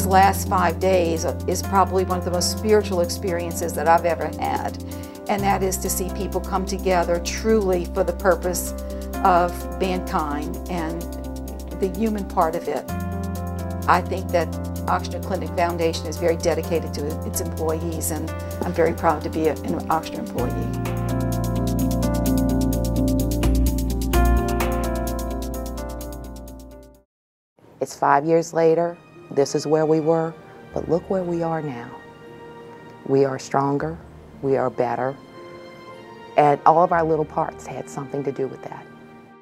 these last 5 days is probably one of the most spiritual experiences that I've ever had. And that is to see people come together truly for the purpose of mankind and the human part of it. I think that Ochsner Clinic Foundation is very dedicated to its employees, and I'm very proud to be an Ochsner employee. It's 5 years later, this is where we were, but look where we are now. We are stronger, we are better, and all of our little parts had something to do with that.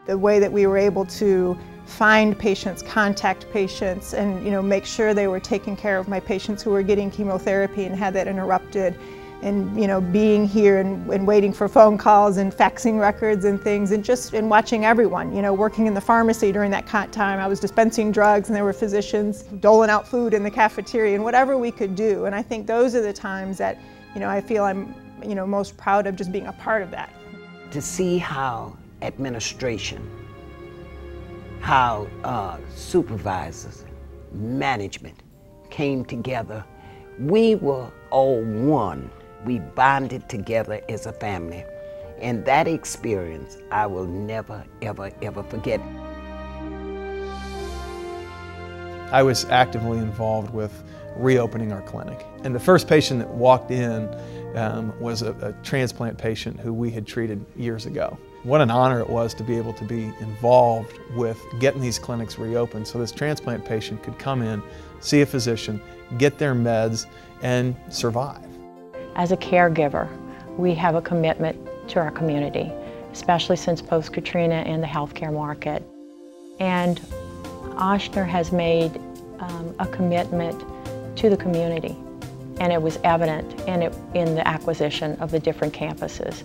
The way that we were able to find patients, contact patients, and make sure they were taking care of my patients who were getting chemotherapy and had that interrupted, and being here and waiting for phone calls and faxing records and things, and watching everyone, working in the pharmacy during that time. I was dispensing drugs and there were physicians doling out food in the cafeteria and whatever we could do. And I think those are the times that I feel I'm most proud of just being a part of that. To see how administration, how supervisors, management came together. We were all one. We bonded together as a family. And that experience I will never, ever, ever forget. I was actively involved with reopening our clinic. And the first patient that walked in was a transplant patient who we had treated years ago. What an honor it was to be able to be involved with getting these clinics reopened so this transplant patient could come in, see a physician, get their meds, and survive. As a caregiver, we have a commitment to our community, especially since post-Katrina and the healthcare market. And Ochsner has made a commitment to the community, and it was evident in the acquisition of the different campuses.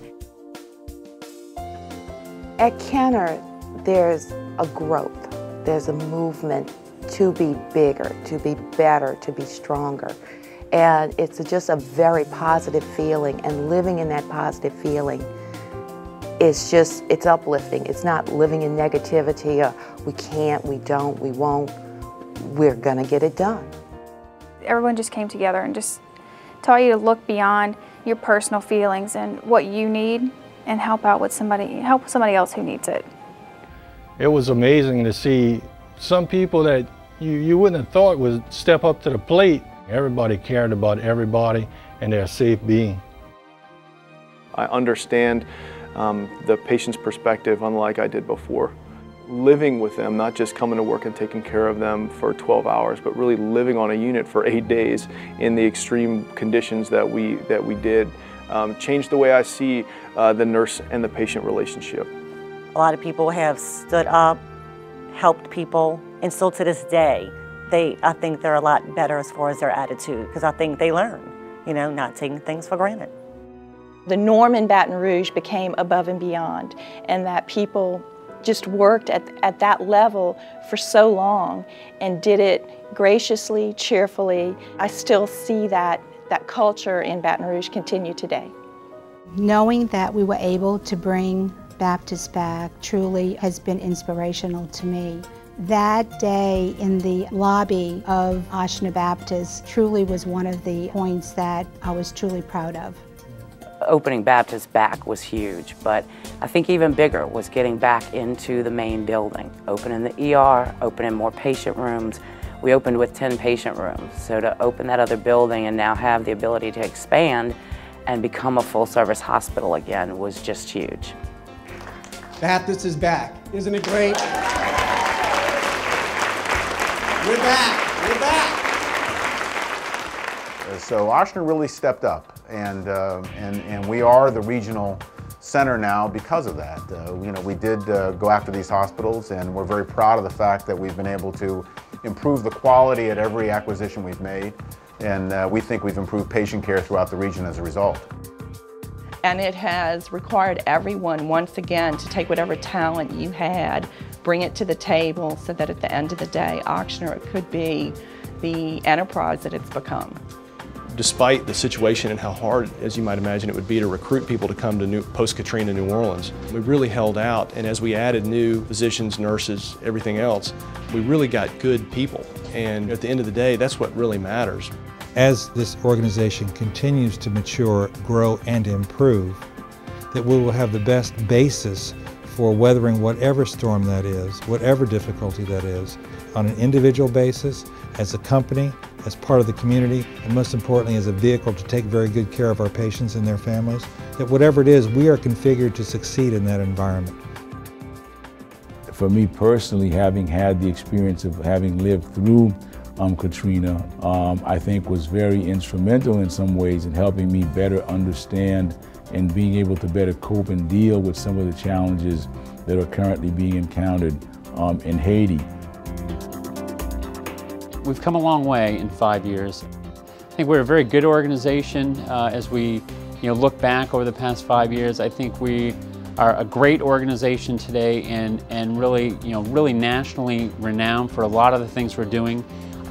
At Kenner, there's a growth, there's a movement to be bigger, to be better, to be stronger. And it's just a very positive feeling, and living in that positive feeling it's uplifting. It's not living in negativity or we can't, we don't, we won't. We're gonna get it done. Everyone just came together and just taught you to look beyond your personal feelings and what you need and help somebody else who needs it. It was amazing to see some people that you wouldn't have thought would step up to the plate. Everybody cared about everybody and their safe being. I understand the patient's perspective unlike I did before. Living with them, not just coming to work and taking care of them for 12 hours, but really living on a unit for 8 days in the extreme conditions that we did, changed the way I see the nurse and the patient relationship. A lot of people have stood up, helped people, and still to this day, I think they're a lot better as far as their attitude, because I think they learn, not taking things for granted. The norm in Baton Rouge became above and beyond, and that people just worked at that level for so long and did it graciously, cheerfully. I still see that culture in Baton Rouge continue today. Knowing that we were able to bring Baptist back truly has been inspirational to me. That day in the lobby of Ochsner Baptist truly was one of the points that I was truly proud of. Opening Baptist back was huge, but I think even bigger was getting back into the main building, opening the ER, opening more patient rooms. We opened with 10 patient rooms, so to open that other building and now have the ability to expand and become a full-service hospital again was just huge. Baptist is back. Isn't it great? We're back. We're back. So Ochsner really stepped up, and we are the regional center now because of that. We did go after these hospitals, and we're very proud of the fact that we've been able to improve the quality at every acquisition we've made, and we think we've improved patient care throughout the region as a result. And it has required everyone, once again, to take whatever talent you had, bring it to the table so that at the end of the day, Ochsner could be the enterprise that it's become. Despite the situation and how hard, as you might imagine, it would be to recruit people to come to post-Katrina New Orleans, we really held out, and as we added new physicians, nurses, everything else, we really got good people. And at the end of the day, that's what really matters. As this organization continues to mature, grow, and improve, that we will have the best basis for weathering whatever storm that is, whatever difficulty that is, on an individual basis, as a company, as part of the community, and most importantly as a vehicle to take very good care of our patients and their families, that whatever it is, we are configured to succeed in that environment. For me personally, having had the experience of having lived through Katrina, I think was very instrumental in some ways in helping me better understand and being able to better cope and deal with some of the challenges that are currently being encountered in Haiti. We've come a long way in 5 years. I think we're a very good organization as we look back over the past 5 years. I think we are a great organization today and really, really nationally renowned for a lot of the things we're doing.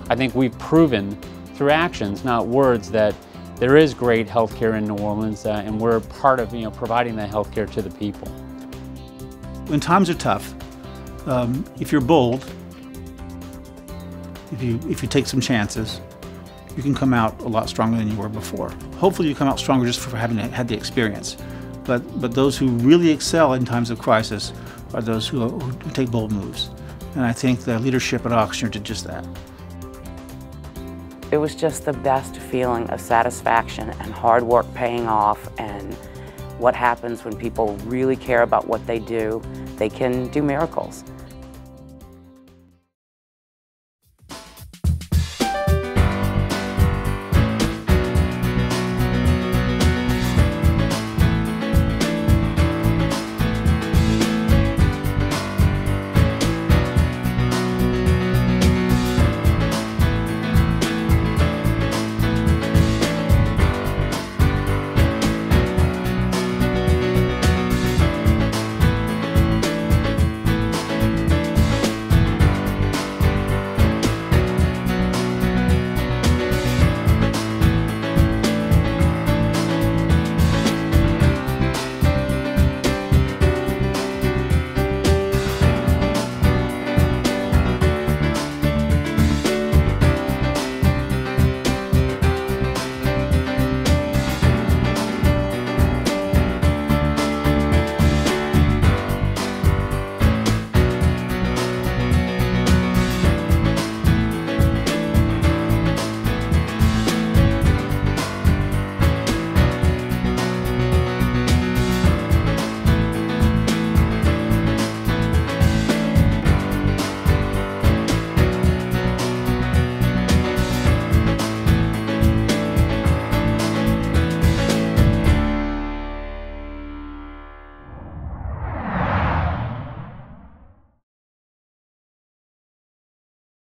I think we've proven through actions, not words, that there is great healthcare in New Orleans, and we're part of providing that healthcare to the people. When times are tough, if you're bold, if you take some chances, you can come out a lot stronger than you were before. Hopefully you come out stronger just for having had the experience. But those who really excel in times of crisis are those who take bold moves. And I think the leadership at Ochsner did just that. It was just the best feeling of satisfaction and hard work paying off, and what happens when people really care about what they do, they can do miracles.